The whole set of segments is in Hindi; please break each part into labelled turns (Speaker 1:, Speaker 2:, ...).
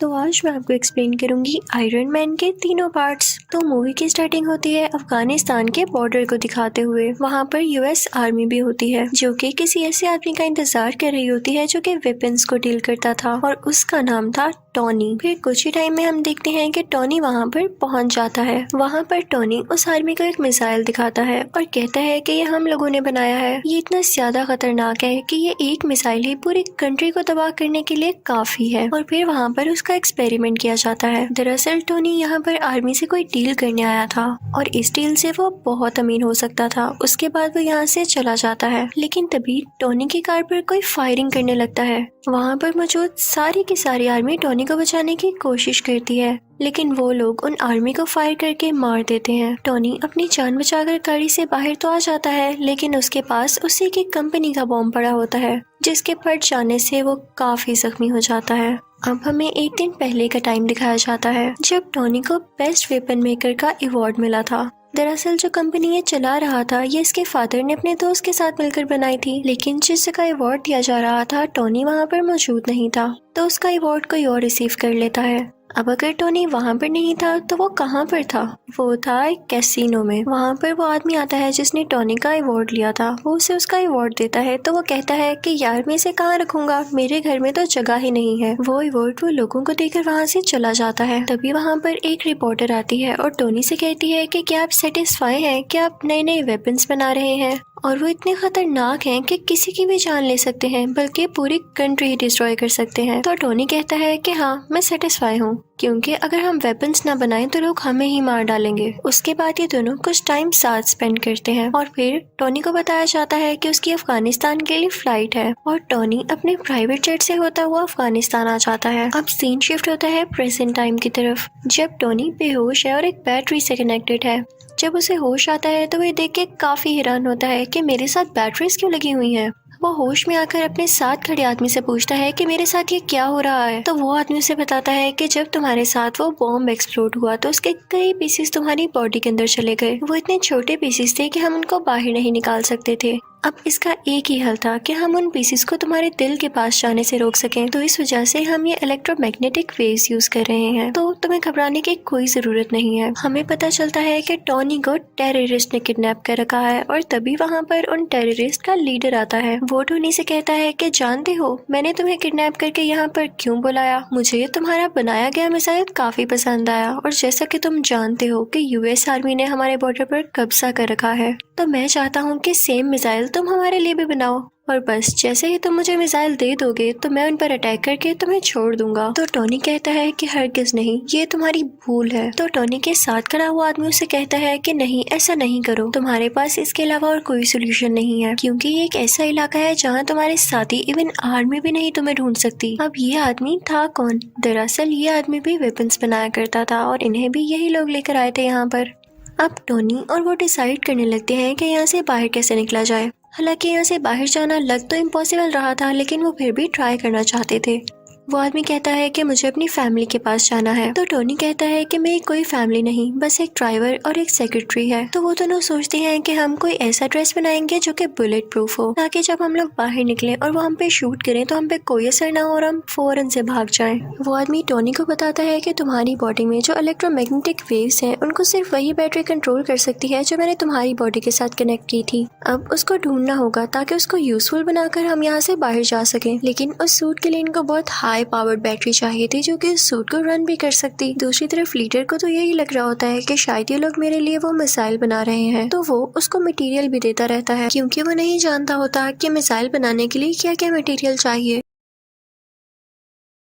Speaker 1: तो आज मैं आपको एक्सप्लेन करूंगी आयरन मैन के तीनों पार्ट्स। तो मूवी की स्टार्टिंग होती है अफगानिस्तान के बॉर्डर को दिखाते हुए। वहाँ पर यूएस आर्मी भी होती है जो कि किसी ऐसे आदमी का इंतजार कर रही होती है जो कि वेपन्स को डील करता था और उसका नाम था टॉनी। फिर कुछ ही टाइम में हम देखते हैं कि टॉनी वहाँ पर पहुँच जाता है। वहाँ पर टॉनी उस आर्मी को एक मिसाइल दिखाता है और कहता है कि ये हम लोगों ने बनाया है। ये इतना ज्यादा खतरनाक है कि ये एक मिसाइल ही पूरी कंट्री को तबाह करने के लिए काफी है। और फिर वहाँ पर उसका एक्सपेरिमेंट किया जाता है। दरअसल टोनी यहाँ पर आर्मी से कोई डील करने आया था और इस डील से वो बहुत अमीर हो सकता था। उसके बाद वो यहाँ से चला जाता है, लेकिन तभी टोनी की कार पर कोई फायरिंग करने लगता है। वहाँ पर मौजूद सारी की सारी आर्मी टोनी को बचाने की कोशिश करती है, लेकिन वो लोग उन आर्मी को फायर करके मार देते हैं। टोनी अपनी जान बचाकर गाड़ी से बाहर तो आ जाता है, लेकिन उसके पास उसी की कंपनी का बॉम्ब पड़ा होता है जिसके फट जाने से वो काफी जख्मी हो जाता है। अब हमें एक दिन पहले का टाइम दिखाया जाता है जब टोनी को बेस्ट वेपन मेकर का अवार्ड मिला था। दरअसल जो कंपनी ये चला रहा था ये इसके फादर ने अपने दोस्त के साथ मिलकर बनाई थी, लेकिन जिस जगह अवार्ड दिया जा रहा था टोनी वहाँ पर मौजूद नहीं था, तो उसका अवार्ड कोई और रिसीव कर लेता है। अब अगर टोनी वहाँ पर नहीं था तो वो कहाँ पर था? वो था एक कैसीनो में। वहाँ पर वो आदमी आता है जिसने टोनी का अवार्ड लिया था। वो उसे उसका अवार्ड देता है तो वो कहता है कि यार मैं इसे कहाँ रखूंगा, मेरे घर में तो जगह ही नहीं है। वो अवार्ड वो लोगों को देकर वहाँ से चला जाता है। तभी वहाँ पर एक रिपोर्टर आती है और टोनी से कहती है कि क्या आप सेटिस्फाई हैं कि आप नए नए वेपन्स बना रहे हैं और वो इतने खतरनाक हैं कि किसी की भी जान ले सकते हैं, बल्कि पूरी कंट्री ही डिस्ट्रॉय कर सकते हैं। तो टोनी कहता है कि हाँ मैं सेटिस्फाई हूँ, क्योंकि अगर हम वेपन्स ना बनाएं तो लोग हमें ही मार डालेंगे। उसके बाद ये दोनों कुछ टाइम साथ स्पेंड करते हैं और फिर टोनी को बताया जाता है कि उसकी अफगानिस्तान के लिए फ्लाइट है और टोनी अपने प्राइवेट जेट से होता हुआ अफगानिस्तान आ जाता है। अब सीन शिफ्ट होता है प्रेजेंट टाइम की तरफ, जब टोनी बेहोश है और एक बैटरी से कनेक्टेड है। जब उसे होश आता है तो वह देख के काफी हैरान होता है कि मेरे साथ बैटरीज क्यों लगी हुई हैं। वो होश में आकर अपने साथ खड़े आदमी से पूछता है कि मेरे साथ ये क्या हो रहा है। तो वो आदमी उसे बताता है कि जब तुम्हारे साथ वो बॉम्ब एक्सप्लोड हुआ तो उसके कई पीसेस तुम्हारी बॉडी के अंदर चले गए। वो इतने छोटे पीसेस थे कि हम उनको बाहर नहीं निकाल सकते थे। अब इसका एक ही हल था कि हम उन पीसेस को तुम्हारे दिल के पास जाने से रोक सकें। तो इस वजह से हम ये इलेक्ट्रोमैग्नेटिक वेव्स यूज कर रहे हैं, तो तुम्हें घबराने की कोई जरूरत नहीं है। हमें पता चलता है कि टोनी को टेररिस्ट ने किडनैप कर रखा है और तभी वहाँ पर उन टेररिस्ट का लीडर आता है। वो टोनी से कहता है कि जानते हो मैंने तुम्हें किडनैप करके यहाँ पर क्यों बुलाया? मुझे तुम्हारा बनाया गया मिसाइल काफी पसंद आया और जैसा कि तुम जानते हो कि यूएस आर्मी ने हमारे बॉर्डर पर कब्जा कर रखा है, तो मैं चाहता हूँ कि सेम मिसाइल तुम हमारे लिए भी बनाओ और बस जैसे ही तुम मुझे मिसाइल दे दोगे तो मैं उन पर अटैक करके तुम्हें छोड़ दूंगा। तो टोनी कहता है कि हरगिज नहीं, ये तुम्हारी भूल है। तो टोनी के साथ खड़ा हुआ आदमी उसे कहता है कि नहीं, ऐसा नहीं करो, तुम्हारे पास इसके अलावा और कोई सोल्यूशन नहीं है, क्योंकि ये एक ऐसा इलाका है जहाँ तुम्हारे साथी इवन आर्मी भी नहीं तुम्हें ढूंढ सकती। अब ये आदमी था कौन? दरअसल ये आदमी भी वेपन्स बनाया करता था और इन्हें भी यही लोग लेकर आए थे यहाँ पर। अब टोनी और वो डिसाइड करने लगते हैं कि यहाँ से बाहर कैसे निकला जाए। हालांकि यहाँ से बाहर जाना लग तो इम्पॉसिबल रहा था, लेकिन वो फिर भी ट्राई करना चाहते थे। वो आदमी कहता है कि मुझे अपनी फैमिली के पास जाना है। तो टोनी कहता है कि मेरी कोई फैमिली नहीं, बस एक ड्राइवर और एक सेक्रेटरी है। तो वो दोनों सोचते हैं कि हम कोई ऐसा ड्रेस बनाएंगे जो कि बुलेट प्रूफ हो, ताकि जब हम लोग बाहर निकले और वो हम पे शूट करें तो हम पे कोई असर ना हो और हम फौरन से भाग जाएं। वो आदमी टोनी को बताता है कि तुम्हारी बॉडी में जो इलेक्ट्रोमैग्नेटिक वेव्स हैं उनको सिर्फ वही बैटरी कंट्रोल कर सकती है जो मैंने तुम्हारी बॉडी के साथ कनेक्ट की थी। अब उसको ढूंढना होगा ताकि उसको यूजफुल बनाकर हम यहाँ से बाहर जा सकें, लेकिन उस सूट के लिए इनको बहुत हाई पावर्ड बैटरी चाहिए थी जो कि सूट को रन भी कर सकती। दूसरी तरफ लीडर को तो यही लग रहा होता है कि शायद ये लोग मेरे लिए वो मिसाइल बना रहे हैं, तो वो उसको मटेरियल भी देता रहता है, क्योंकि वो नहीं जानता होता कि मिसाइल बनाने के लिए क्या क्या मटेरियल चाहिए।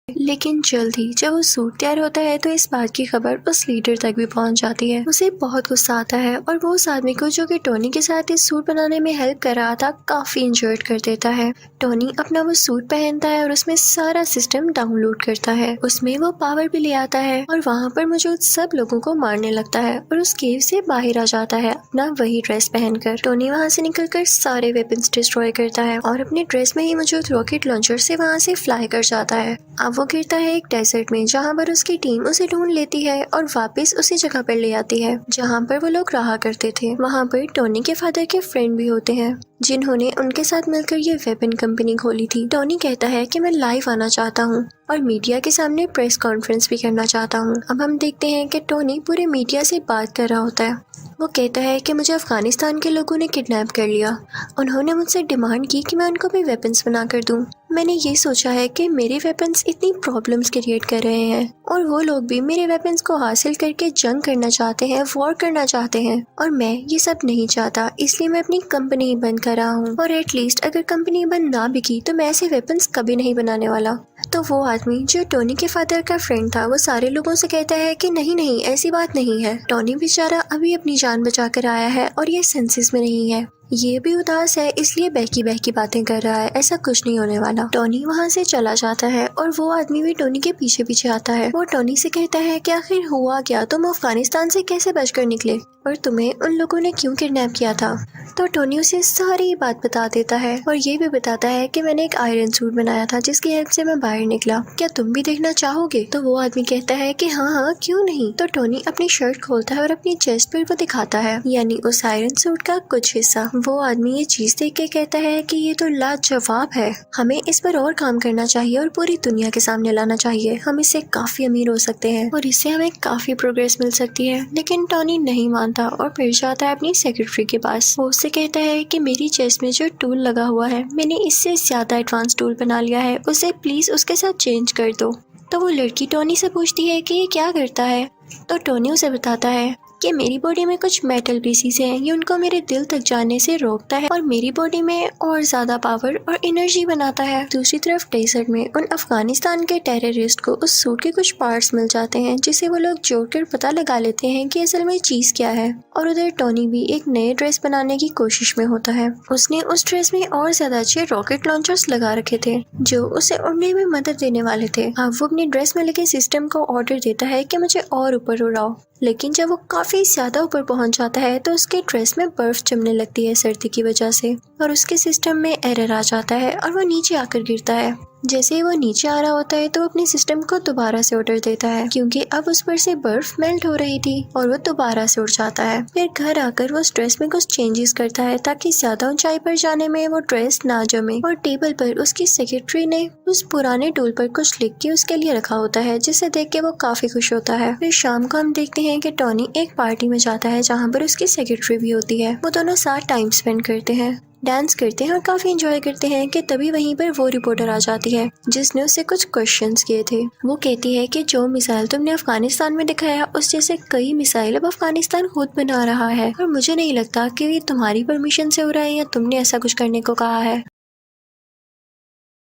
Speaker 1: लेकिन जल्द ही जब वो सूट तैयार होता है तो इस बात की खबर उस लीडर तक भी पहुंच जाती है। उसे बहुत गुस्सा आता है और वो उस आदमी को जो कि टोनी के साथ इस सूट बनाने में हेल्प कर रहा था काफी इंजर्ड कर देता है। टोनी अपना वो सूट पहनता है और उसमें सारा सिस्टम डाउनलोड करता है। उसमें वो पावर भी ले आता है और वहाँ पर मौजूद सब लोगों को मारने लगता है और उस केव से बाहर आ जाता है अपना वही ड्रेस पहनकर। टोनी वहाँ से निकलकर सारे वेपन्स डिस्ट्रॉय करता है और अपने ड्रेस में ही मौजूद रॉकेट लॉन्चर से वहाँ से फ्लाई कर जाता है। अब वो गिरता है एक डेजर्ट में, जहाँ पर उसकी टीम उसे ढूंढ लेती है और वापस उसी जगह पर ले आती है जहाँ पर वो लोग रहा करते थे। वहाँ पर टोनी के फादर के फ्रेंड भी होते हैं जिन्होंने उनके साथ मिलकर ये वेपन कंपनी खोली थी। टोनी कहता है कि मैं लाइव आना चाहता हूँ और मीडिया के सामने प्रेस कॉन्फ्रेंस भी करना चाहता हूँ। अब हम देखते हैं कि टोनी पूरे मीडिया से बात कर रहा होता है। वो कहता है कि मुझे अफगानिस्तान के लोगों ने किडनैप कर लिया। उन्होंने मुझसे डिमांड की कि मैं उनको भी वेपन्स बना कर दूं। मैंने ये सोचा है कि मेरे वेपन्स इतनी प्रॉब्लम्स क्रिएट कर रहे हैं और वो लोग भी मेरे वेपन्स को हासिल करके जंग करना चाहते हैं, वॉर करना चाहते हैं और मैं ये सब नहीं चाहता, इसलिए मैं अपनी कंपनी ही बंद कर रहा हूँ। और एटलीस्ट अगर कंपनी बंद ना भी की तो मैं ऐसे वेपन्स कभी नहीं बनाने वाला। तो वो आदमी जो टोनी के फादर का फ्रेंड था वो सारे लोगों से कहता है कि नहीं नहीं, ऐसी बात नहीं है। टोनी बेचारा अभी अपनी जान बचा कर आया है और ये सेंसेस में नहीं है। ये भी उदास है, इसलिए बहकी बातें कर रहा है, ऐसा कुछ नहीं होने वाला। टोनी वहाँ से चला जाता है और वो आदमी भी टोनी के पीछे पीछे आता है। वो टोनी से कहता है कि आखिर हुआ क्या, तुम अफगानिस्तान से कैसे बचकर निकले और तुम्हें उन लोगों ने क्यों किडनैप किया था। तो टोनी उसे सारी बात बता देता है और ये भी बताता है कि मैंने एक आयरन सूट बनाया था जिसकी हेल्प से मैं बाहर निकला, क्या तुम भी देखना चाहोगे। तो वो आदमी कहता है कि हाँ हाँ क्यों नहीं। तो टोनी अपनी शर्ट खोलता है और अपनी चेस्ट पर वो दिखाता है, यानी उस आयरन सूट का कुछ हिस्सा। वो आदमी ये चीज देख के कहता है कि ये तो लाजवाब है, हमें इस पर और काम करना चाहिए और पूरी दुनिया के सामने लाना चाहिए। हम इससे काफी अमीर हो सकते हैं और इससे हमें काफी प्रोग्रेस मिल सकती है। लेकिन टोनी नहीं मानता और फिर जाता है अपनी सेक्रेटरी के पास। वो उससे कहता है कि मेरी चेस्ट में जो टूल लगा हुआ है मैंने इससे ज्यादा एडवांस टूल बना लिया है, उसे प्लीज उसके साथ चेंज कर दो। तो वो लड़की टोनी से पूछती है कि ये क्या करता है। तो टोनी उसे बताता है कि मेरी बॉडी में कुछ मेटल पीसीज हैं, ये उनको मेरे दिल तक जाने से रोकता है और मेरी बॉडी में और ज्यादा पावर और एनर्जी बनाता है। दूसरी तरफ डेजर्ट में उन अफगानिस्तान के टेररिस्ट को उस सूट के कुछ पार्ट्स मिल जाते हैं जिसे वो लोग जोड़कर पता लगा लेते हैं कि असल में चीज क्या है। और उधर टोनी भी एक नए ड्रेस बनाने की कोशिश में होता है। उसने उस ड्रेस में और ज्यादा अच्छे रॉकेट लॉन्चर्स लगा रखे थे जो उसे उड़ने में मदद देने वाले थे। अब वो अपने ड्रेस में लगे सिस्टम को ऑर्डर देता है कि मुझे और ऊपर उड़ाओ, लेकिन जब वो काफी ज्यादा ऊपर पहुंच जाता है तो उसके ड्रेस में बर्फ जमने लगती है सर्दी की वजह से और उसके सिस्टम में एरर आ जाता है और वो नीचे आकर गिरता है। जैसे ही वो नीचे आ रहा होता है तो अपने सिस्टम को दोबारा से ऑर्डर देता है क्योंकि अब उस पर से बर्फ मेल्ट हो रही थी और वो दोबारा से उड़ जाता है। फिर घर आकर वो उस ड्रेस में कुछ चेंजेस करता है ताकि ज्यादा ऊंचाई पर जाने में वो ड्रेस ना जमे। और टेबल पर उसकी सेक्रेटरी ने उस पुराने टूल पर कुछ लिख के उसके लिए रखा होता है जिसे देख के वो काफी खुश होता है। फिर शाम को हम देखते हैं कि टोनी एक पार्टी में जाता है जहाँ पर उसकी सेक्रेटरी भी होती है। वो दोनों साथ टाइम स्पेंड करते हैं, डांस करते हैं और काफी एंजॉय करते हैं कि तभी वहीं पर वो रिपोर्टर आ जाती है जिसने उससे कुछ क्वेश्चंस किए थे। वो कहती है कि जो मिसाइल तुमने अफगानिस्तान में दिखाया उस जैसे कई मिसाइल अब अफगानिस्तान खुद बना रहा है और मुझे नहीं लगता कि ये तुम्हारी परमिशन से हो रहा है या तुमने ऐसा कुछ करने को कहा है।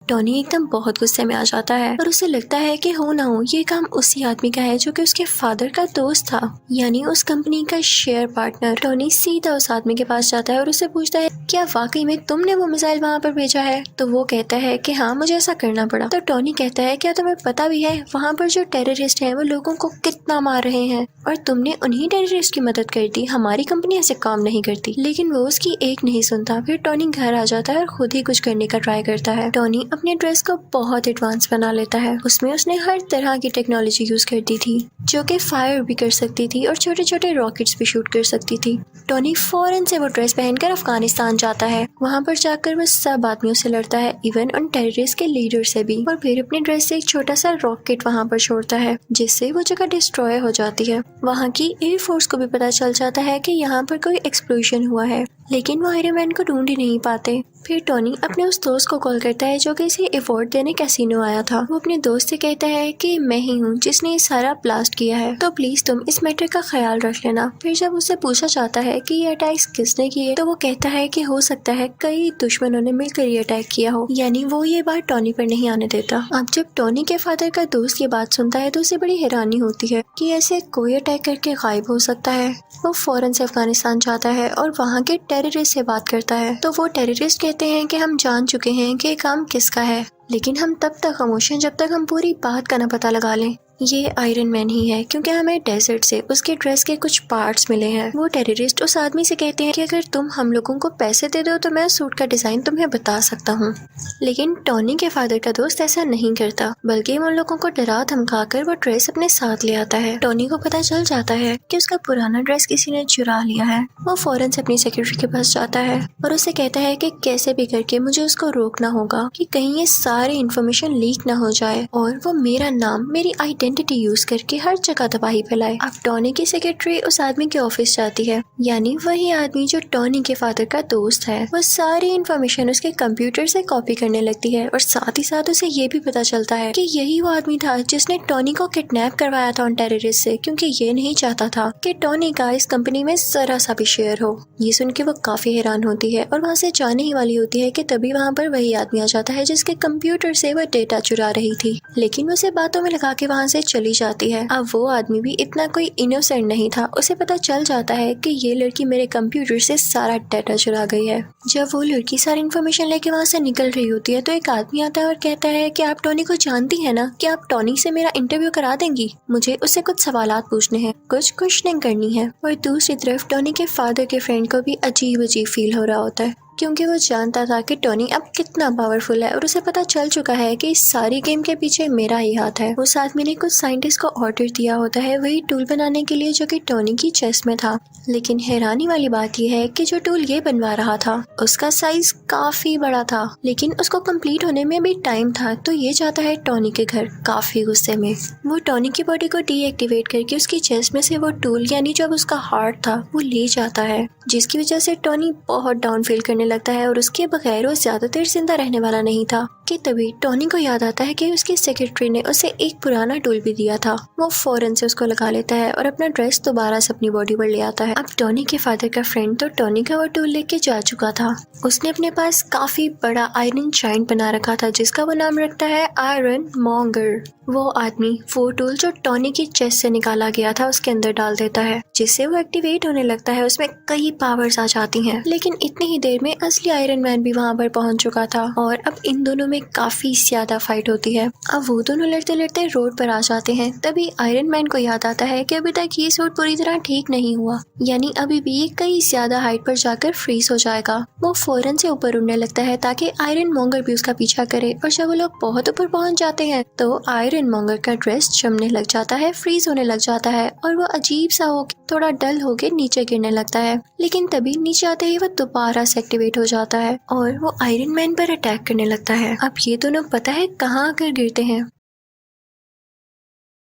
Speaker 1: टोनी एकदम बहुत गुस्से में आ जाता है और उसे लगता है कि हो ना हो ये काम उसी आदमी का है जो कि उसके फादर का दोस्त था, यानी उस कंपनी का शेयर पार्टनर। टोनी सीधा उस आदमी के पास जाता है और उससे पूछता है क्या वाकई में तुमने वो मिसाइल वहाँ पर भेजा है। तो वो कहता है कि हाँ मुझे ऐसा करना पड़ा। तो टोनी कहता है क्या तुम्हें पता भी है वहाँ पर जो टेररिस्ट हैं वो लोगों को कितना मार रहे हैं और तुमने उन्हीं टेररिस्ट की मदद कर दी, हमारी कंपनी ऐसे काम नहीं करती। लेकिन वो उसकी एक नहीं सुनता। फिर टोनी घर आ जाता है और खुद ही कुछ करने का ट्राई करता है। टोनी अपने ड्रेस को बहुत एडवांस बना लेता है। उसमें उसने हर तरह की टेक्नोलॉजी यूज कर दी थी जो कि फायर भी कर सकती थी और छोटे छोटे रॉकेट्स भी शूट कर सकती थी। टोनी फौरन से वो ड्रेस पहनकर अफगानिस्तान जाता है। वहाँ पर जाकर वो सब आदमियों से लड़ता है, इवन उन टेररिस्ट के लीडर से भी, और फिर अपने ड्रेस से एक छोटा सा रॉकेट वहाँ पर छोड़ता है जिससे वो जगह डिस्ट्रॉय हो जाती है। वहाँ की एयरफोर्स को भी पता चल जाता है कि यहाँ पर कोई एक्सप्लोजन हुआ है, लेकिन वो आयरन मैन को ढूंढ ही नहीं पाते। फिर टोनी अपने उस दोस्त को कॉल करता है जो कि इसे अवार्ड देने कैसीनो आया था। वो अपने दोस्त से कहता है कि मैं ही हूँ जिसने ये सारा ब्लास्ट किया है, तो प्लीज तुम इस मैटर का ख्याल रख लेना। फिर जब उससे पूछा जाता है कि ये अटैक्स किसने किए तो वो कहता है कि हो सकता है कई दुश्मनों ने मिलकर ये अटैक किया हो, यानी वो ये बात टोनी पर नहीं आने देता। अब जब टोनी के फादर का दोस्त ये बात सुनता है तो उसे बड़ी हैरानी होती है कि ऐसे कोई अटैक करके गायब हो सकता है। वो फौरन से अफगानिस्तान जाता है और वहाँ के टेररिस्ट से बात करता है। तो वो टेररिस्ट कहते हैं कि हम जान चुके हैं कि काम किसका है, लेकिन हम तब तक खामोश हैं जब तक हम पूरी बात का न पता लगा लें। ये आयरन मैन ही है क्योंकि हमें डेजर्ट से उसके ड्रेस के कुछ पार्ट्स मिले हैं। वो टेररिस्ट उस आदमी से कहते हैं कि अगर तुम हम लोगों को पैसे दे दो तो मैं सूट का डिजाइन तुम्हें बता सकता हूँ। लेकिन टॉनी के फादर का दोस्त ऐसा नहीं करता, बल्कि उन लोगों को डरा धमका कर वो ड्रेस अपने साथ ले आता है। टॉनी को पता चल जाता है कि उसका पुराना ड्रेस किसी ने चुरा लिया है। वो फौरन से अपनी सेक्रेटरी के पास जाता है और उससे कहता है कि कैसे भी करके मुझे उसको रोकना होगा कि कहीं ये सारी इन्फॉर्मेशन लीक ना हो जाए और वो मेरा नाम, मेरी आइडेंटिटी यूज करके हर जगह तबाही फैलाए। अब टॉनी की सेक्रेटरी उस आदमी के ऑफिस जाती है, यानी वही आदमी जो टॉनी के फादर का दोस्त है। वो सारी इन्फॉर्मेशन उसके कंप्यूटर से कॉपी करने लगती है और साथ ही साथ उसे ये भी पता चलता है कि यही वो आदमी था जिसने टॉनी को किडनैप करवाया था उन टेररिस्ट से, क्योंकि ये नहीं चाहता था कि टॉनी का इस कंपनी में जरा सा भी शेयर हो। ये सुन के वो काफी हैरान होती है और वहाँ से जाने ही वाली होती है कि तभी वहाँ पर वही आदमी आ जाता है जिसके कंप्यूटर से वह डेटा चुरा रही थी, लेकिन उसे बातों में लगा के वहाँ से चली जाती है। अब वो आदमी भी इतना कोई इनोसेंट नहीं था, उसे पता चल जाता है कि ये लड़की मेरे कंप्यूटर से सारा डेटा चुरा गई है। जब वो लड़की सारी इन्फॉर्मेशन लेके वहाँ से निकल रही होती है तो एक आदमी आता है और कहता है कि आप टॉनी को जानती है ना, कि आप टॉनी से मेरा इंटरव्यू करा देंगी, मुझे उससे कुछ सवालात पूछने हैं, कुछ क्वेश्चनिंग करनी है। और दूसरी तरफ टॉनी के फादर के फ्रेंड को भी अजीब अजीब फील हो रहा होता है, क्योंकि वो जानता था कि टॉनी अब कितना पावरफुल है और उसे पता चल चुका है कि इस सारी गेम के पीछे मेरा ही हाथ है। उस आदमी ने कुछ साइंटिस्ट को ऑर्डर दिया होता है वही टूल बनाने के लिए जो कि टॉनी की चेस्ट में था, लेकिन हैरानी वाली बात यह है कि जो टूल ये बनवा रहा था उसका साइज काफी बड़ा था, लेकिन उसको कंप्लीट होने में भी टाइम था। तो ये जाता है टॉनी के घर काफी गुस्से में। वो टॉनी की बॉडी को डीएक्टिवेट करके उसकी चेस्ट में से वो टूल, यानी जो अब उसका हार्ट था, वो ले जाता है, जिसकी वजह से टॉनी बहुत डाउन फील करने लगता है और उसके बगैर वो ज्यादा देर जिंदा रहने वाला नहीं था। कि तभी टॉनी को याद आता है कि उसकी सेक्रेटरी ने उसे एक पुराना टूल भी दिया था। वो फौरन से उसको लगा लेता है और अपना ड्रेस दोबारा से अपनी बॉडी पर ले आता है। अब टॉनी के फादर का फ्रेंड तो टॉनी का वो टूल लेके जा चुका था। उसने अपने पास काफी बड़ा आयरन जायंट बना रखा था जिसका वो नाम रखता है आयरन मॉन्गर। वो आदमी वो टूल जो टॉनी की चेस्ट से निकाला गया था उसके अंदर डाल देता है, जिससे वो एक्टिवेट होने लगता है। उसमें कई पावर्स आ जाती हैं, लेकिन इतनी ही देर में असली आयरन मैन भी वहाँ पर पहुँच चुका था और अब इन दोनों में काफी ज्यादा फाइट होती है। अब वो दोनों लड़ते लड़ते रोड पर आ जाते हैं। तभी आयरन मैन को याद आता है कि अभी तक ये सूट पूरी तरह ठीक नहीं हुआ, यानी अभी भी ये कई ज्यादा हाइट पर जाकर फ्रीज हो जाएगा। वो फौरन से ऊपर उड़ने लगता है ताकि आयरन मॉन्गर भी उसका पीछा करे, और जब वो लोग बहुत ऊपर पहुंच जाते हैं तो आयरन मॉन्गर का ड्रेस जमने लग जाता है, फ्रीज होने लग जाता है और वो अजीब सा हो थोड़ा डल होके नीचे गिरने लगता है। लेकिन तभी नीचे आते ही वो दोबारा से एक्टिवेट हो जाता है और वो आयरन मैन पर अटैक करने लगता है। अब ये दोनों पता है कहाँ आकर गिरते हैं?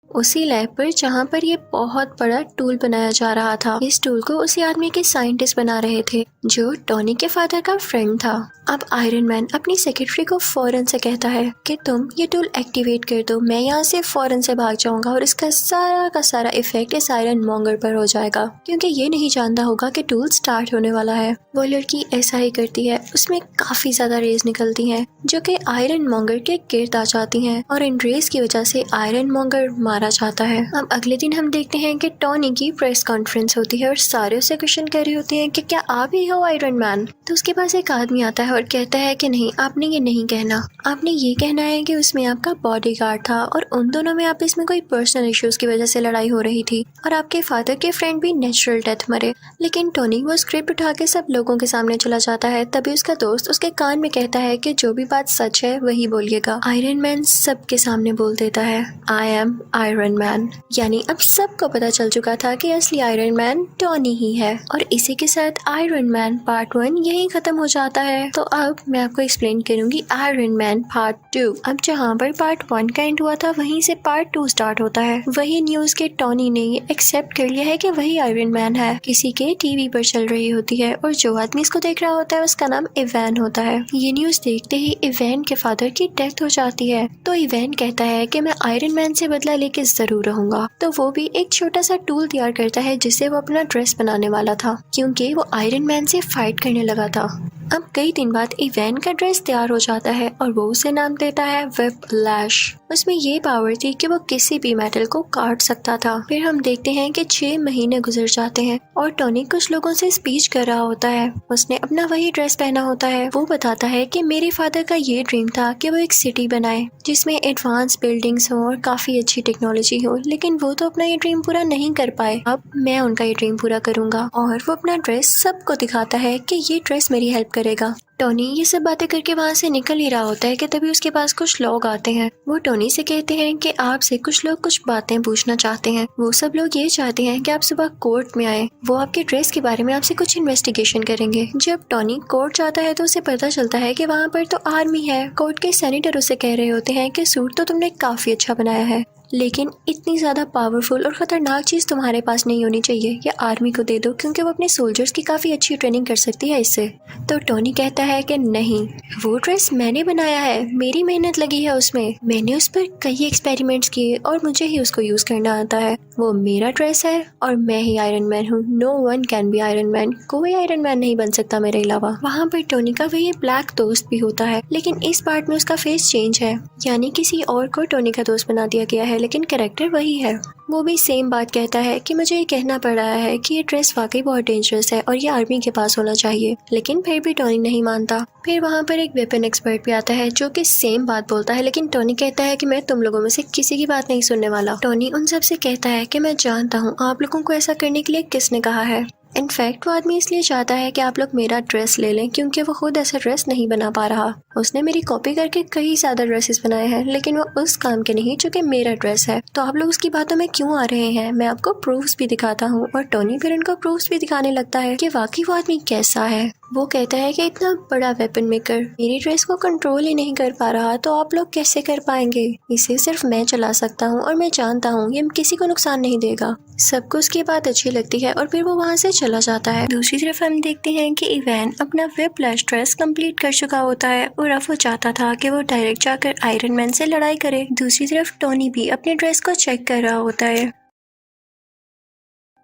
Speaker 1: उसी लैब पर जहाँ पर ये बहुत बड़ा टूल बनाया जा रहा था। इस टूल को उसी आदमी के साइंटिस्ट बना रहे थे जो टॉनी के फादर का फ्रेंड था। अब आयरन मैन अपनी सेक्रेटरी को फौरन से कहता है कि तुम ये टूल एक्टिवेट कर दो, मैं यहाँ से फौरन से भाग जाऊंगा और इसका सारा का सारा इफेक्ट इस आयरन मॉन्गर पर हो जाएगा, क्योंकि ये नहीं जानता होगा कि टूल स्टार्ट होने वाला है। वो लड़की ऐसा ही करती है। उसमें काफी ज्यादा रेज निकलती हैं जो कि आयरन मॉन्गर के गिर्द आ जाती हैं और इन रेज की वजह से आयरन मॉन्गर मारा जाता है। अब अगले दिन हम देखते हैं कि टॉनी की प्रेस कॉन्फ्रेंस होती है और सारे उससे क्वेश्चन कर रहे होते हैं कि क्या आप ही हो आयरन मैन? तो उसके पास एक आदमी आता है और कहता है कि नहीं, आपने ये नहीं कहना, आपने ये कहना है कि उसमें आपका बॉडीगार्ड था और उन दोनों में आप इसमें कोई पर्सनल इश्यूज की वजह से लड़ाई हो रही थी और आपके फादर के फ्रेंड भी नेचुरल डेथ मरे। लेकिन टोनी वो स्क्रिप्ट उठा के सब लोगों के सामने चला जाता है। तभी उसका दोस्त उसके कान में कहता है कि जो भी बात सच है वही बोलिएगा। आयरन मैन सबके सामने बोल देता है, आई एम आयरन मैन। यानी अब सबको पता चल चुका था कि असली आयरन मैन टोनी ही है। और इसी के साथ आयरन मैन पार्ट 1 यही खत्म हो जाता है। तो अब मैं आपको एक्सप्लेन करूंगी आयरन मैन पार्ट 2। अब जहाँ पर पार्ट 1 का एंड हुआ था वहीं से पार्ट 2 स्टार्ट होता है। वही न्यूज के टोनी ने ये एक्सेप्ट कर लिया है कि वही आयरन मैन है। किसी के टीवी पर चल रही होती है और जो आदमी इसको देख रहा होता है उसका नाम इवैन होता है। ये न्यूज देखते ही इवैन के फादर की डेथ हो जाती है। तो इवैन कहता है कि मैं आयरन मैन से बदला लेके जरूर रहूंगा। तो वो भी एक छोटा सा टूल तैयार करता है जिससे वो अपना ड्रेस बनाने वाला था, क्योंकि वो आयरन मैन से फाइट करने लगा था। अब कई दिन बाद इवैन का ड्रेस तैयार हो जाता है और वो उसे नाम देता है व्हिपलैश। उसमें ये पावर थी कि वो किसी भी मेटल को काट सकता था। फिर हम देखते हैं कि 6 महीने गुजर जाते हैं और टोनी कुछ लोगों से स्पीच कर रहा होता है। उसने अपना वही ड्रेस पहना होता है। वो बताता है कि मेरे फादर का ये ड्रीम था कि वो एक सिटी बनाए जिसमें एडवांस बिल्डिंग्स हो और काफी अच्छी टेक्नोलॉजी हो, लेकिन वो तो अपना ये ड्रीम पूरा नहीं कर पाए। अब मैं उनका ये ड्रीम पूरा करूंगा। और वो अपना ड्रेस सबको दिखाता है कि ये ड्रेस मेरी हेल्प करेगा। टोनी ये सब बातें करके वहाँ से निकल ही रहा होता है कि तभी उसके पास कुछ लोग आते हैं। वो टोनी से कहते हैं कि आपसे कुछ लोग कुछ बातें पूछना चाहते हैं। वो सब लोग ये चाहते हैं कि आप सुबह कोर्ट में आए। वो आपके ड्रेस के बारे में आपसे कुछ इन्वेस्टिगेशन करेंगे। जब टोनी कोर्ट जाता है तो उसे पता चलता है कि वहाँ पर तो आर्मी है। कोर्ट के सेनेटर उसे कह रहे होते हैं कि सूट तो तुमने काफी अच्छा बनाया है, लेकिन इतनी ज्यादा पावरफुल और खतरनाक चीज तुम्हारे पास नहीं होनी चाहिए। ये आर्मी को दे दो क्योंकि वो अपने सोल्जर्स की काफी अच्छी ट्रेनिंग कर सकती है इससे। तो टोनी कहता है कि नहीं, वो ड्रेस मैंने बनाया है, मेरी मेहनत लगी है उसमें, मैंने उस पर कई एक्सपेरिमेंट्स किए और मुझे ही उसको यूज करना आता है। वो मेरा ड्रेस है और मैं ही आयरन मैन हूँ। No one can be iron man. कोई आयरन मैन नहीं बन सकता मेरे अलावा। वहाँ पर टोनी का वही ब्लैक दोस्त भी होता है, लेकिन इस पार्ट में उसका फेस चेंज है, यानी किसी और को टोनी का दोस्त बना दिया गया है, लेकिन कैरेक्टर वही है। वो भी सेम बात कहता है कि मुझे ये कहना पड़ रहा है कि ये ड्रेस वाकई बहुत डेंजरस है और ये आर्मी के पास होना चाहिए, लेकिन फिर भी टोनी नहीं मानता। फिर वहाँ पर एक वेपन एक्सपर्ट भी आता है जो कि सेम बात बोलता है, लेकिन टोनी कहता है कि मैं तुम लोगों में से किसी की बात नहीं सुनने वाला। टोनी उन सब से कहता है कि मैं जानता हूँ आप लोगों को ऐसा करने के लिए किसने कहा है। इनफैक्ट वो आदमी इसलिए चाहता है कि आप लोग मेरा ड्रेस ले लें क्योंकि वो खुद ऐसा ड्रेस नहीं बना पा रहा। उसने मेरी कॉपी करके कई ज्यादा ड्रेसेस बनाए हैं, लेकिन वो उस काम के नहीं जो कि मेरा ड्रेस है। तो आप लोग उसकी बातों में क्यों आ रहे हैं? मैं आपको प्रूफ्स भी दिखाता हूँ। और टोनी फिर उनको प्रूफ्स भी दिखाने लगता है कि वाकई वो आदमी कैसा है। वो कहता है कि इतना बड़ा वेपन मेकर मेरी ड्रेस को कंट्रोल ही नहीं कर पा रहा, तो आप लोग कैसे कर पाएंगे? इसे सिर्फ मैं चला सकता हूँ और मैं जानता हूँ ये किसी को नुकसान नहीं देगा। सबको उसकी बात अच्छी लगती है और फिर वो वहाँ से चला जाता है। दूसरी तरफ हम देखते हैं कि इवैन अपना व्हिप्लैश ड्रेस कंप्लीट कर चुका होता है और अब वो चाहता था कि वो डायरेक्ट जाकर आयरन मैन से लड़ाई करे। दूसरी तरफ टोनी भी अपने ड्रेस को चेक कर रहा होता है।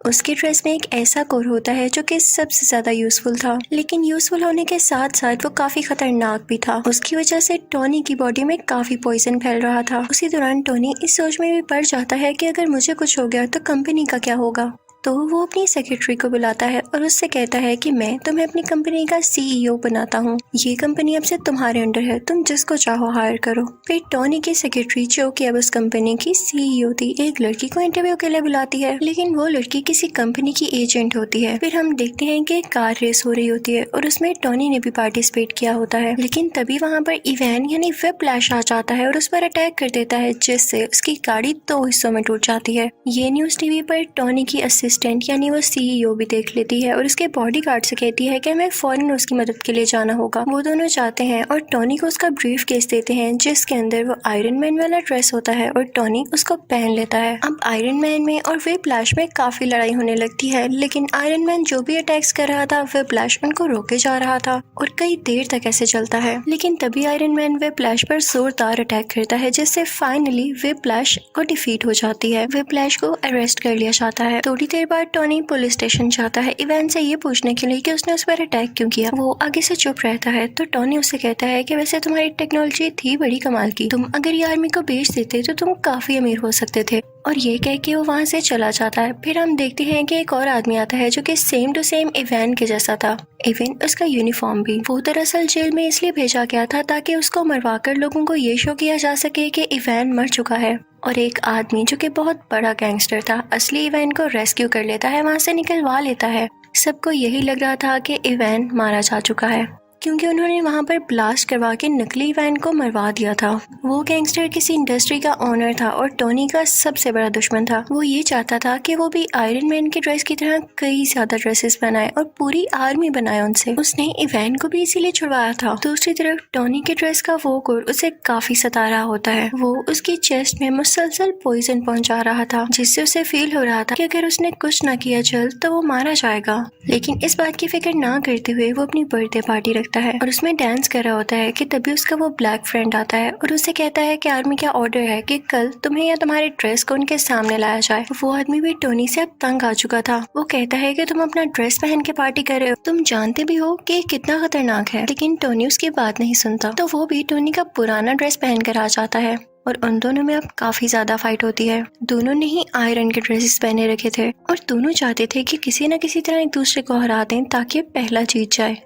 Speaker 1: उसके ड्रेस में एक ऐसा कोर होता है जो कि सबसे ज्यादा यूजफुल था, लेकिन यूजफुल होने के साथ साथ वो काफी खतरनाक भी था। उसकी वजह से टोनी की बॉडी में काफी पॉइजन फैल रहा था। उसी दौरान टोनी इस सोच में भी पड़ जाता है कि अगर मुझे कुछ हो गया तो कंपनी का क्या होगा। तो वो अपनी सेक्रेटरी को बुलाता है और उससे कहता है कि मैं तुम्हें अपनी कंपनी का सीईओ बनाता हूँ। ये कंपनी अब से तुम्हारे अंडर है, तुम जिसको चाहो हायर करो। फिर टोनी की सेक्रेटरी जो कि अब उस कंपनी की सीईओ थी, एक लड़की को इंटरव्यू के लिए बुलाती है, लेकिन वो लड़की किसी कंपनी की एजेंट होती है। फिर हम देखते हैं कि कार रेस हो रही होती है और उसमें टोनी ने भी पार्टिसिपेट किया होता है, लेकिन तभी वहाँ पर इवैन यानी व्हिप्लैश आ जाता है और उस पर अटैक कर देता है, जिससे उसकी गाड़ी 2 हिस्सों में टूट जाती है। ये न्यूज टीवी पर टोनी की यानी वो सीईओ भी देख लेती है और उसके बॉडीगार्ड से कहती है कि हमें फौरन उसकी मदद के लिए जाना होगा। वो दोनों जाते हैं और टोनी को उसका ब्रीफ केस देते हैं जिसके अंदर वो आयरन मैन वाला ड्रेस होता है और टोनी उसको पहन लेता है। अब आयरन मैन में और व्हिप्लैश में काफी लड़ाई होने लगती है, लेकिन आयरन मैन जो भी अटैक्स कर रहा था व्हिप्लैश उनको रोके जा रहा था और कई देर तक ऐसे चलता है। लेकिन तभी आयरन मैन व्हिप्लैश पर जोरदार अटैक करता है, जिससे फाइनली व्हिप्लैश को डिफीट हो जाती है। व्हिप्लैश को अरेस्ट कर लिया जाता है। थोड़ी देर बाद टोनी पुलिस स्टेशन जाता है इवैन से ये पूछने के लिए कि उसने उस पर अटैक क्यों किया। वो आगे से चुप रहता है तो टोनी उससे कहता है कि वैसे तुम्हारी टेक्नोलॉजी थी बड़ी कमाल की, तुम अगर ये आर्मी को बेच देते तो तुम काफी अमीर हो सकते थे। और ये कह के वो वहाँ से चला जाता है। फिर हम देखते हैं कि एक और आदमी आता है जो कि सेम टू सेम इवैन के जैसा था, इवन उसका यूनिफॉर्म भी। वो दरअसल जेल में इसलिए भेजा गया था ताकि उसको मरवाकर लोगों को ये शो किया जा सके कि इवैन मर चुका है। और एक आदमी जो कि बहुत बड़ा गैंगस्टर था असली इवैन को रेस्क्यू कर लेता है, वहाँ से निकलवा लेता है। सबको यही लग रहा था कि इवैन मारा जा चुका है क्योंकि उन्होंने वहाँ पर ब्लास्ट करवा के नकली इवैन को मरवा दिया था। वो गैंगस्टर किसी इंडस्ट्री का ओनर था और टोनी का सबसे बड़ा दुश्मन था। वो ये चाहता था कि वो भी आयरन मैन के ड्रेस की तरह कई ज्यादा ड्रेसेस बनाए और पूरी आर्मी बनाए उनसे। उसने इवैन को भी इसीलिए छुड़वाया था। दूसरी तरफ टोनी के ड्रेस का वो कोर उसे काफी सता रहा होता है। वो उसकी चेस्ट में मुसलसल पॉइजन पहुंचा रहा था, जिससे उसे फील हो रहा था कि अगर उसने कुछ न किया जल्द तो वो मारा जाएगा। लेकिन इस बात की फिक्र ना करते हुए वो अपनी बर्थडे पार्टी रखता है और उसमें डांस कर रहा होता है कि तभी उसका वो ब्लैक फ्रेंड आता है और उसे कहता है कि आर्मी का ऑर्डर है कि कल तुम्हें या तुम्हारे ड्रेस को उनके सामने लाया जाए। वो आदमी भी टोनी से अब तंग आ चुका था। वो कहता है कि तुम अपना ड्रेस पहन के पार्टी कर रहे हो, तुम जानते भी हो कि कितना खतरनाक है, लेकिन टोनी उसकी बात नहीं सुनता। तो वो भी टोनी का पुराना ड्रेस पहन कर आ जाता है। और उन दोनों में अब काफी ज्यादा फाइट होती है। दोनों ने ही आयरन के ड्रेसेस पहने रखे थे और दोनों चाहते थे कि किसी न किसी तरह एक दूसरे को हरा दें ताकि पहला जीत जाए।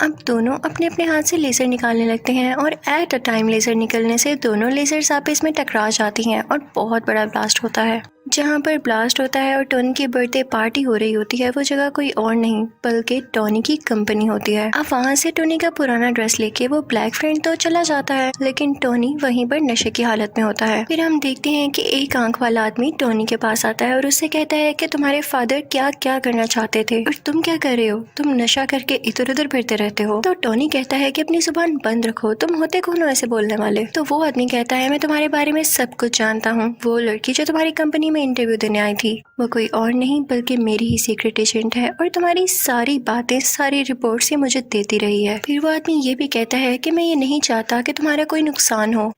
Speaker 1: अब दोनों अपने अपने हाथ से लेजर निकालने लगते हैं और एट अ टाइम लेजर निकलने से दोनों लेजर्स आपस में टकरा जाती हैं और बहुत बड़ा ब्लास्ट होता है। जहाँ पर ब्लास्ट होता है और टोनी की बर्थडे पार्टी हो रही होती है वो जगह कोई और नहीं बल्कि टोनी की कंपनी होती है। अब वहाँ से टोनी का पुराना ड्रेस लेके वो ब्लैक फ्रेंड तो चला जाता है, लेकिन टोनी वहीं पर नशे की हालत में होता है। फिर हम देखते हैं कि एक आंख वाला आदमी टोनी के पास आता है और उससे कहता है कि तुम्हारे फादर क्या क्या करना चाहते थे और तुम क्या कर रहे हो, तुम नशा करके इधर उधर फिरते रहते हो। तो टोनी कहता है कि अपनी जुबान बंद रखो, तुम होते कौन हो ऐसे बोलने वाले। तो वो आदमी कहता है मैं तुम्हारे बारे में सब कुछ जानता हूँ, वो लड़की जो तुम्हारी कंपनी में इंटरव्यू देने आई थी वो कोई और नहीं बल्कि मेरी ही सीक्रेट एजेंट है और तुम्हारी सारी बातें सारी रिपोर्ट्स ये मुझे देती रही है। फिर वो आदमी ये भी कहता है कि मैं ये नहीं चाहता कि तुम्हारा कोई नुकसान हो,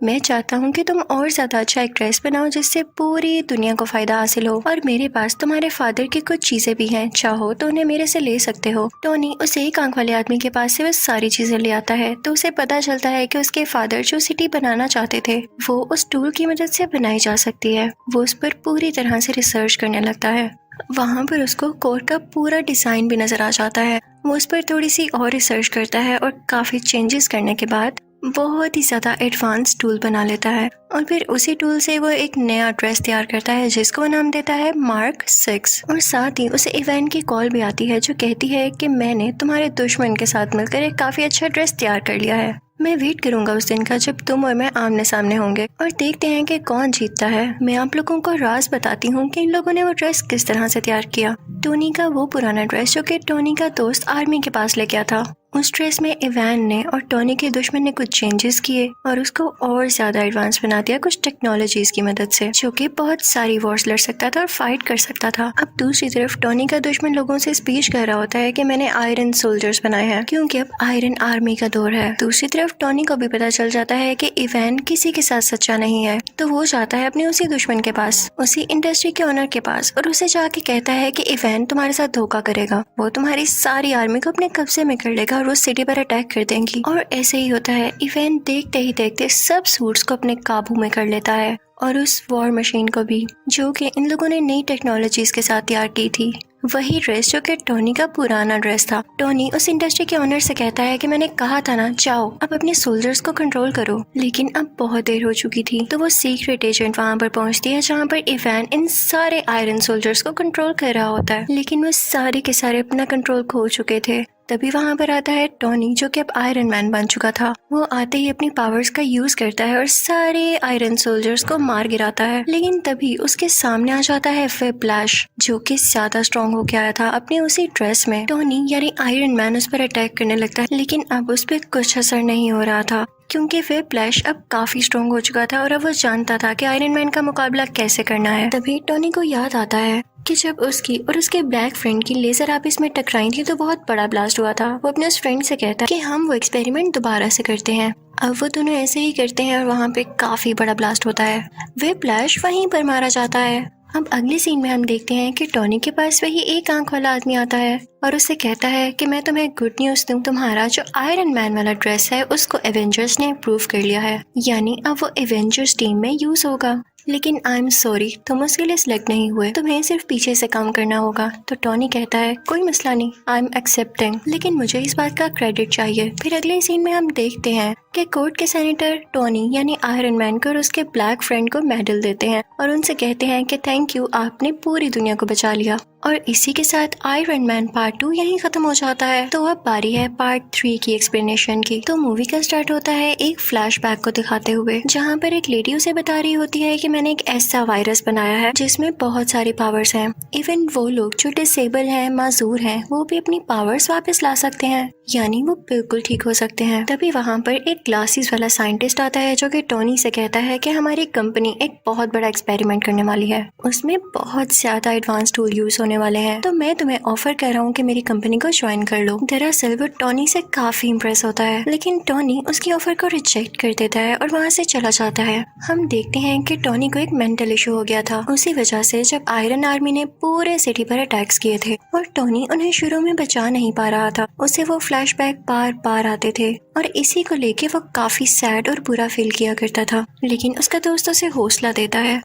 Speaker 1: मैं चाहता हूँ कि तुम और ज्यादा अच्छा एक ड्रेस बनाओ जिससे पूरी दुनिया को फायदा हासिल हो और मेरे पास तुम्हारे फादर की कुछ चीजें भी हैं, चाहो तो उन्हें मेरे से ले सकते हो। टोनी उस एक आंख वाले आदमी के पास से वो सारी चीजें ले आता है तो उसे पता चलता है कि उसके फादर जो सिटी बनाना चाहते थे वो उस टूल की मदद से बनाई जा सकती है। वो उस पर पूरी तरह से रिसर्च करने लगता है। वहाँ पर उसको कोड का पूरा डिजाइन भी नजर आ जाता है। वो उस पर थोड़ी सी और रिसर्च करता है और काफी चेंजेस करने के बाद बहुत ही ज्यादा एडवांस टूल बना लेता है और फिर उसी टूल से वो एक नया ड्रेस तैयार करता है जिसको वो नाम देता है मार्क 6। और साथ ही उसे इवेन की कॉल भी आती है जो कहती है कि मैंने तुम्हारे दुश्मन के साथ मिलकर एक काफी अच्छा ड्रेस तैयार कर लिया है, मैं वेट करूंगा उस दिन का जब तुम और मैं आमने सामने होंगे और देखते हैं कि कौन जीतता है। मैं आप लोगों को राज बताती हूँ कि इन लोगों ने वो ड्रेस किस तरह से तैयार किया। टोनी का वो पुराना ड्रेस जो कि टोनी का दोस्त आर्मी के पास लेके आया था, उस ड्रेस में इवान ने और टोनी के दुश्मन ने कुछ चेंजेस किए और उसको और ज्यादा एडवांस बना दिया कुछ टेक्नोलॉजीज की मदद से, जो कि बहुत सारी वॉर्स लड़ सकता था और फाइट कर सकता था। अब दूसरी तरफ टोनी का दुश्मन लोगों से स्पीच कर रहा होता है कि मैंने आयरन सोल्जर्स बनाए हैं क्योंकि अब आयरन आर्मी का दौर है। दूसरी तरफ टोनी को भी पता चल जाता है कि इवान किसी के साथ सच्चा नहीं है, तो वो जाता है अपने उसी दुश्मन के पास, उसी इंडस्ट्री के ओनर के पास और उसे जाके कहता है कि इवान तुम्हारे साथ धोखा करेगा, वो तुम्हारी सारी आर्मी को अपने कब्जे में कर लेगा और वो सिटी पर अटैक कर देंगी। और ऐसे ही होता है, इवेंट देखते ही देखते सब सूट्स को अपने काबू में कर लेता है और उस वॉर मशीन को भी, जो कि इन लोगों ने नई टेक्नोलॉजीज के साथ तैयार की थी। वही ड्रेस जो कि टोनी का पुराना ड्रेस था। टोनी उस इंडस्ट्री के ओनर से कहता है कि मैंने कहा था ना, जाओ अब अपने सोल्जर्स को कंट्रोल करो, लेकिन अब बहुत देर हो चुकी थी। तो वो सीक्रेट एजेंट वहाँ पर पहुँचती है जहाँ पर इवान इन सारे आयरन सोल्जर्स को कंट्रोल कर रहा होता है, लेकिन वो सारे के सारे अपना कंट्रोल खो चुके थे। तभी वहाँ पर आता है टोनी जो कि अब आयरन मैन बन चुका था। वो आते ही अपनी पावर्स का यूज करता है और सारे आयरन सोल्जर्स को मार गिराता है, लेकिन तभी उसके सामने आ जाता है व्हिप्लैश जो कि ज्यादा स्ट्रॉन्ग हो गया था अपने उसी ड्रेस में। टोनी यानी आयरन मैन उस पर अटैक करने लगता है, लेकिन अब उस पर कुछ असर नहीं हो रहा था क्योंकि व्हिप्लैश अब काफी स्ट्रॉन्ग हो चुका था और अब वो जानता था कि आयरन मैन का मुकाबला कैसे करना है। तभी टोनी को याद आता है कि जब उसकी और उसके ब्लैक फ्रेंड की लेजर आपस में टकराई थी तो बहुत बड़ा ब्लास्ट हुआ था। वो अपने उस फ्रेंड से कहता है कि हम वो एक्सपेरिमेंट दोबारा से करते हैं। अब वो दोनों ऐसे ही करते हैं और वहाँ पे काफी बड़ा ब्लास्ट होता है। व्हिप्लैश वहीं पर मारा जाता है। अब अगले सीन में हम देखते हैं कि टोनी के पास वही एक आंख वाला आदमी आता है और उससे कहता है कि मैं तुम्हें गुड न्यूज दूं, तुम्हारा जो आयरन मैन वाला ड्रेस है उसको एवेंजर्स ने अप्रूव कर लिया है, यानी अब वो एवेंजर्स टीम में यूज होगा। लेकिन आई एम सॉरी, तुम उसके लिए सिलेक्ट नहीं हुए, तुम्हें सिर्फ पीछे से काम करना होगा। तो टोनी कहता है कोई मसला नहीं, आई एम एक्सेप्टिंग, लेकिन मुझे इस बात का क्रेडिट चाहिए। फिर अगले सीन में हम देखते हैं कि कोर्ट के सेनेटर टोनी यानी आयरन मैन को और उसके ब्लैक फ्रेंड को मेडल देते हैं और उनसे कहते हैं कि थैंक यू, आपने पूरी दुनिया को बचा लिया। और इसी के साथ आयरन मैन पार्ट 2 यहीं खत्म हो जाता है। तो अब बारी है पार्ट 3 की एक्सप्लेनेशन की। तो मूवी का स्टार्ट होता है एक फ्लैशबैक को दिखाते हुए, जहाँ पर एक लेडी उसे बता रही होती है कि मैंने एक ऐसा वायरस बनाया है जिसमें बहुत सारी पावर्स हैं। इवन वो लोग जो डिसेबल हैं, माजूर हैं, वो भी अपनी पावर्स वापस ला सकते हैं, यानी वो बिल्कुल ठीक हो सकते हैं। तभी वहाँ पर एक ग्लासेस वाला साइंटिस्ट आता है जो कि टोनी से कहता है कि हमारी कंपनी एक बहुत बड़ा एक्सपेरिमेंट करने वाली है, उसमें बहुत ज्यादा एडवांस टूल यूज होने वाले हैं, तो मैं तुम्हें ऑफर कर रहा हूँ कि मेरी कंपनी को ज्वाइन कर लो। दरअसल वो टोनी से काफी इम्प्रेस होता है, लेकिन टोनी उसकी ऑफर को रिजेक्ट कर देता है और वहाँ से चला जाता है। हम देखते हैं कि टोनी को एक मेंटल इशू हो गया था, उसी वजह से जब आयरन आर्मी ने पूरे सिटी पर अटैक्स किए थे और टोनी उन्हें शुरू में बचा नहीं पा रहा था, उसे वो फ्लैशबैक बार बार आते थे और इसी को लेके वो काफी सैड और बुरा फील किया करता था। लेकिन उसका दोस्त उसे हौसला देता है।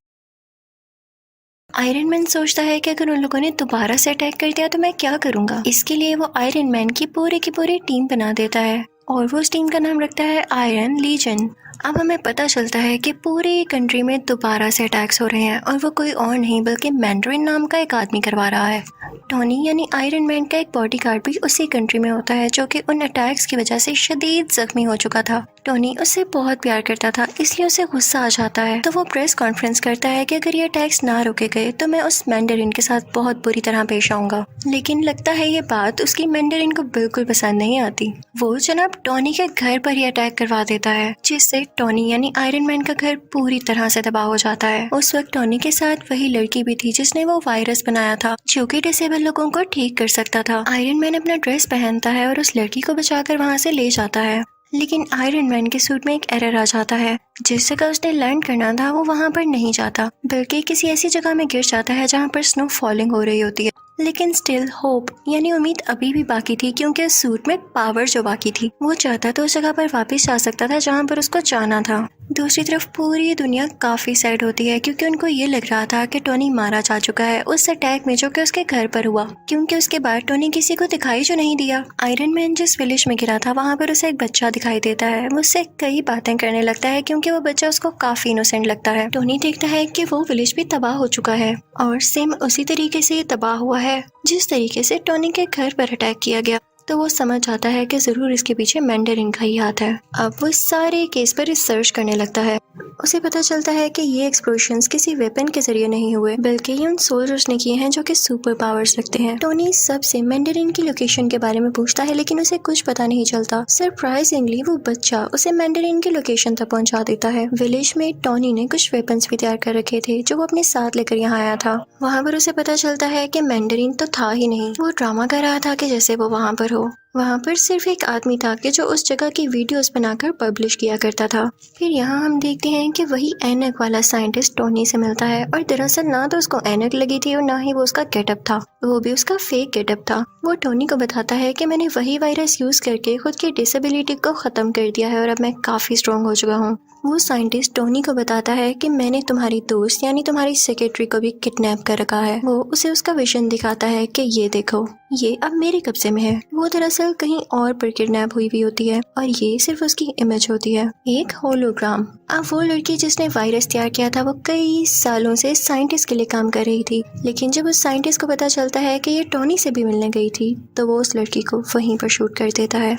Speaker 1: आयरन मैन सोचता है कि अगर उन लोगों ने दोबारा से अटैक कर दिया तो मैं क्या करूंगा। इसके लिए वो आयरन मैन की पूरी टीम बना देता है और वो उस टीम का नाम रखता है आयरन लीजन। अब हमें पता चलता है कि पूरी कंट्री में दोबारा से अटैक्स हो रहे हैं और वो कोई और नहीं बल्कि मैंड्रिन नाम का एक आदमी करवा रहा है। टोनी यानी आयरन मैन का एक बॉडीगार्ड भी उसी कंट्री में होता है जो कि उन अटैक्स की वजह से शदीद जख्मी हो चुका था। टोनी उससे बहुत प्यार करता था, इसलिए उसे गुस्सा आ जाता है। तो वो प्रेस कॉन्फ्रेंस करता है कि अगर ये अटैक्स ना रोके गए तो मैं उस मैंडरिन के साथ बहुत बुरी तरह पेश आऊंगा। लेकिन लगता है ये बात उसकी मैंडरिन को बिल्कुल पसंद नहीं आती। वो जनाब टोनी के घर पर ही अटैक करवा देता है, जिससे टोनी यानी आयरन मैन का घर पूरी तरह से तबाह हो जाता है। उस वक्त टोनी के साथ वही लड़की भी थी जिसने वो वायरस बनाया था जो कि डिसेबल लोगों को ठीक कर सकता था। आयरन मैन अपना ड्रेस पहनता है और उस लड़की को बचाकर वहाँ से ले जाता है। लेकिन आयरन मैन के सूट में एक एरर आ जाता है। जिस जगह उसने लैंड करना था वो वहाँ पर नहीं जाता बल्कि किसी ऐसी जगह में गिर जाता है जहाँ पर स्नो फॉलिंग हो रही होती है। लेकिन स्टिल होप यानी उम्मीद अभी भी बाकी थी, क्योंकि उस सूट में पावर जो बाकी थी वो चाहता तो उस जगह पर वापस जा सकता था जहाँ पर उसको जाना था। दूसरी तरफ पूरी दुनिया काफी सैड होती है क्योंकि उनको ये लग रहा था कि टोनी मारा जा चुका है उस अटैक में जो कि उसके घर पर हुआ, क्योंकि उसके बाद टोनी किसी को दिखाई जो नहीं दिया। आयरन मैन जिस विलेज में गिरा था वहाँ पर उसे एक बच्चा दिखाई देता है। वो उससे कई बातें करने लगता है क्योंकि वो बच्चा उसको काफी इनोसेंट लगता है। टोनी देखता है कि वो विलेज भी तबाह हो चुका है और सेम उसी तरीके से ये तबाह हुआ है जिस तरीके से टोनी के घर पर अटैक किया गया। तो वो समझ जाता है कि जरूर इसके पीछे मैंडरिन का ही हाथ है। अब वो इस सारे केस पर रिसर्च करने लगता है। उसे पता चलता है कि ये एक्सप्लोजन्स किसी वेपन के जरिए नहीं हुए बल्कि ये उन सोल्जर्स ने किए हैं जो कि सुपर पावर्स रखते हैं। टोनी सबसे मैंडरिन की लोकेशन के बारे में पूछता है लेकिन उसे कुछ पता नहीं चलता। सरप्राइजिंगली वो बच्चा उसे मैंडरिन की लोकेशन तक पहुंचा देता है। विलेज में टोनी ने कुछ वेपन्स भी तैयार कर रखे थे जो वो अपने साथ लेकर यहाँ आया था। वहाँ पर उसे पता चलता है कि मैंडरिन तो था ही नहीं, वो ड्रामा कर रहा था कि जैसे वो वहाँ पर हो। वहाँ पर सिर्फ एक आदमी था कि जो उस जगह की वीडियोस बनाकर पब्लिश किया करता था। फिर यहाँ हम देखते हैं कि वही ऐनक वाला साइंटिस्ट टोनी से मिलता है और दरअसल ना तो उसको ऐनक लगी थी और ना ही वो उसका गेटअप था, वो भी उसका फेक गेटअप था। वो टोनी को बताता है कि मैंने वही वायरस यूज करके खुद की डिसेबिलिटी को खत्म कर दिया है और अब मैं काफी स्ट्रॉन्ग हो चुका हूँ। वो साइंटिस्ट टोनी को बताता है कि मैंने तुम्हारी दोस्त यानी तुम्हारी सेक्रेटरी को भी किडनैप कर रखा है। वो उसे उसका विजन दिखाता है कि ये देखो, ये अब मेरे कब्जे में है। वो दरअसल कहीं और पर किडनैप हुई भी होती है और ये सिर्फ उसकी इमेज होती है, एक होलोग्राम। अब वो लड़की जिसने वायरस तैयार किया था वो कई सालों से साइंटिस्ट के लिए काम कर रही थी, लेकिन जब उस साइंटिस्ट को पता चलता है कि ये टोनी से भी मिलने गई थी तो वो उस लड़की को वहीं पर शूट कर देता है।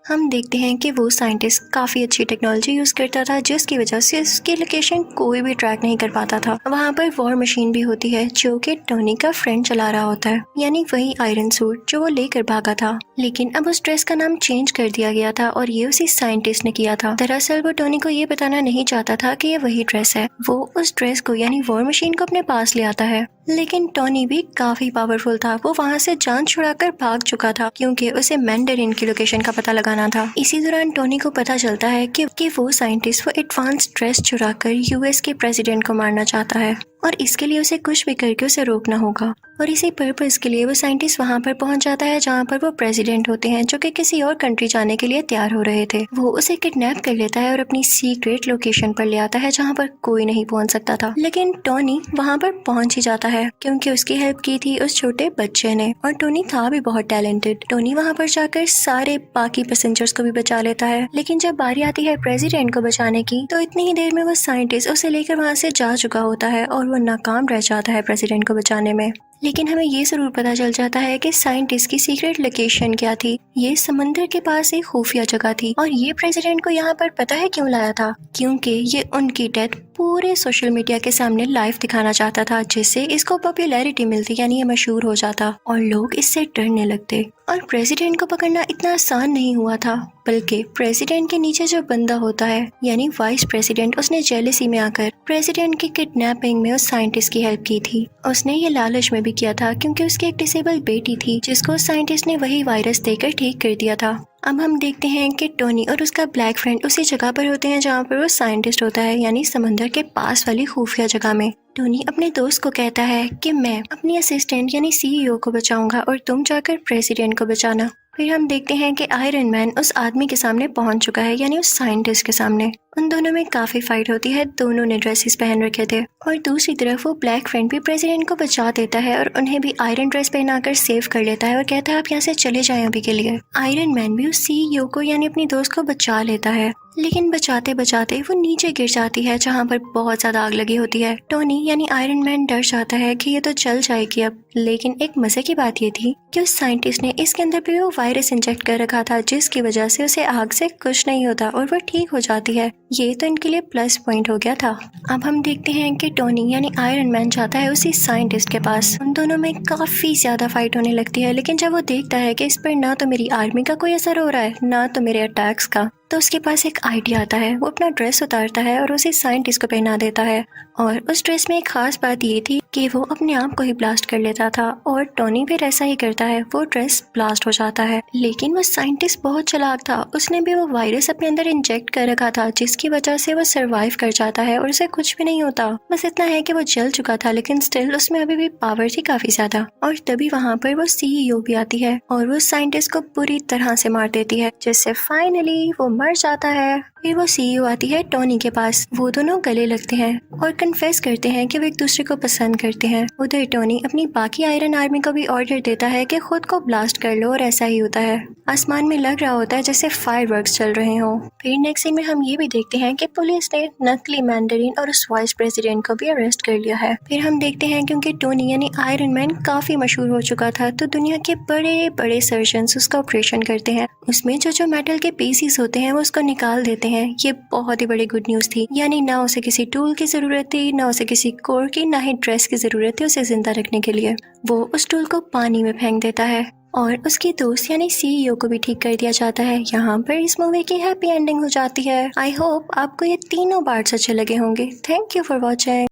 Speaker 1: हम देखते हैं कि वो साइंटिस्ट काफ़ी अच्छी टेक्नोलॉजी यूज़ करता था जिसकी वजह से उसकी लोकेशन कोई भी ट्रैक नहीं कर पाता था। वहाँ पर वॉर मशीन भी होती है जो कि टोनी का फ्रेंड चला रहा होता है, यानी वही आयरन सूट जो वो लेकर भागा था। लेकिन अब उस ड्रेस का नाम चेंज कर दिया गया था और ये उसी साइंटिस्ट ने किया था। दरअसल वो टोनी को ये बताना नहीं चाहता था कि ये वही ड्रेस है। वो उस ड्रेस को यानी वॉर मशीन को अपने पास ले आता है, लेकिन टोनी भी काफी पावरफुल था। वो वहाँ से जान छुड़ाकर भाग चुका था क्योंकि उसे मैंडरिन की लोकेशन का पता लगाना था। इसी दौरान टोनी को पता चलता है कि वो साइंटिस्ट वो एडवांस ड्रेस चुराकर यूएस के प्रेसिडेंट को मारना चाहता है और इसके लिए उसे कुछ भी करके उसे रोकना होगा। और इसी पर्पस के लिए वो साइंटिस्ट वहाँ पर पहुँच जाता है जहाँ पर वो प्रेसिडेंट होते हैं जो कि किसी और कंट्री जाने के लिए तैयार हो रहे थे। वो उसे किडनैप कर लेता है और अपनी सीक्रेट लोकेशन पर ले आता है जहाँ पर कोई नहीं पहुँच सकता था। लेकिन टोनी वहाँ पर पहुँच ही जाता है क्योंकि उसकी हेल्प की थी उस छोटे बच्चे ने और टोनी था भी बहुत टैलेंटेड। टोनी वहाँ पर जाकर सारे बाकी पैसेंजर्स को भी बचा लेता है, लेकिन जब बारी आती है प्रेसिडेंट को बचाने की तो इतनी ही देर में वो साइंटिस्ट उसे लेकर वहाँ से जा चुका होता है और वो नाकाम रह जाता है प्रेसिडेंट को बचाने में। लेकिन हमें ये जरूर पता चल जाता है कि साइंटिस्ट की सीक्रेट लोकेशन क्या थी। ये समंदर के पास एक खुफिया जगह थी और ये प्रेसिडेंट को यहाँ पर पता है क्यों लाया था, क्योंकि ये उनकी डेथ पूरे सोशल मीडिया के सामने लाइव दिखाना चाहता था, जिससे इसको पॉपुलैरिटी मिलती यानी ये मशहूर हो जाता और लोग इससे डरने लगते। और प्रेसिडेंट को पकड़ना इतना आसान नहीं हुआ था, बल्कि प्रेसिडेंट के नीचे जो बंदा होता है यानी वाइस प्रेसिडेंट, उसने जेलसी में आकर प्रेसिडेंट की किडनैपिंग में उस साइंटिस्ट की हेल्प की थी। उसने ये लालच में भी किया था क्योंकि उसकी एक डिसेबल बेटी थी जिसको साइंटिस्ट ने वही वायरस देकर ठीक कर दिया था। अब हम देखते हैं कि टोनी और उसका ब्लैक फ्रेंड उसी जगह पर होते हैं जहाँ पर वो साइंटिस्ट होता है, यानी समंदर के पास वाली खुफिया जगह में। टोनी अपने दोस्त को कहता है कि मैं अपनी असिस्टेंट यानी सीईओ को बचाऊंगा और तुम जाकर प्रेसिडेंट को बचाना। फिर हम देखते हैं कि आयरन मैन उस आदमी के सामने पहुंच चुका है, यानी उस साइंटिस्ट के सामने। उन दोनों में काफी फाइट होती है, दोनों ने ड्रेसेस पहन रखे थे और दूसरी तरफ वो ब्लैक फ्रेंड भी प्रेसिडेंट को बचा देता है और उन्हें भी आयरन ड्रेस पहनाकर सेव कर लेता है और कहता है आप यहाँ से चले जाएं अभी के लिए। आयरन मैन भी उस सीईओ को यानी अपनी दोस्त को बचा लेता है, लेकिन बचाते बचाते वो नीचे गिर जाती है जहाँ पर बहुत ज्यादा आग लगी होती है। टोनी यानी आयरन मैन डर जाता है कि ये तो जल जाएगी अब, लेकिन एक मजे की बात ये थी कि उस साइंटिस्ट ने इसके अंदर भी वो वायरस इंजेक्ट कर रखा था जिसकी वजह से उसे आग से कुछ नहीं होता और वो ठीक हो जाती है। ये तो इनके लिए प्लस पॉइंट हो गया था। अब हम देखते हैं कि टोनी यानी आयरन मैन जाता है उसी साइंटिस्ट के पास। उन दोनों में काफी ज्यादा फाइट होने लगती है, लेकिन जब वो देखता है कि इस पर ना तो मेरी आर्मी का कोई असर हो रहा है ना तो मेरे अटैक्स का, तो उसके पास एक आइडिया आता है। वो अपना ड्रेस उतारता है और उसे साइंटिस्ट को पहना देता है और उस ड्रेस में एक खास बात ये थी कि वो अपने आप को ही ब्लास्ट कर लेता था और टोनी फिर ऐसा ही करता है, वो ड्रेस ब्लास्ट हो जाता है। लेकिन वो साइंटिस्ट बहुत चालाक था, उसने भी वो वायरस अपने अंदर इंजेक्ट कर रखा था जिसकी वजह से वो सरवाइव कर जाता है और उसे कुछ भी नहीं होता। बस इतना है कि वो जल चुका था, लेकिन स्टिल उसमें अभी भी पावर थी काफी ज्यादा। और तभी वहाँ पर वो सीईओ भी आती है और वो साइंटिस्ट को पूरी तरह से मार देती है, जिससे फाइनली वो मर जाता है। फिर वो सीईओ आती है टोनी के पास, वो दोनों गले लगते हैं और कन्फेस करते हैं कि वो एक दूसरे को पसंद करते हैं। उधर टोनी अपनी बाकी आयरन आर्मी को भी ऑर्डर देता है कि खुद को ब्लास्ट कर लो और ऐसा ही होता है। आसमान में लग रहा होता है जैसे फायरवर्क्स चल रहे हों। फिर नेक्स्ट सीन में हम ये भी देखते हैं कि पुलिस ने नकली मैंडरिन और उस वाइस प्रेसिडेंट को भी अरेस्ट कर लिया है। फिर हम देखते हैं क्योंकि टोनी यानी आयरन मैन काफी मशहूर हो चुका था, तो दुनिया के बड़े बड़े सर्जन्स उसका ऑपरेशन करते हैं। उसमें जो मेटल के पीसीस होते हैं वो उसको निकाल देते हैं। ये बहुत ही बड़ी गुड न्यूज थी, यानी ना उसे किसी टूल की जरूरत थी, ना उसे किसी कोर की, ना ही ड्रेस की जरूरत थी उसे जिंदा रखने के लिए। वो उस टूल को पानी में फेंक देता है और उसकी दोस्त यानी सीईओ को भी ठीक कर दिया जाता है। यहाँ पर इस मूवी की हैप्पी एंडिंग हो जाती है। आई होप आपको ये तीनों पार्ट्स अच्छे लगे होंगे। Thank you for watching.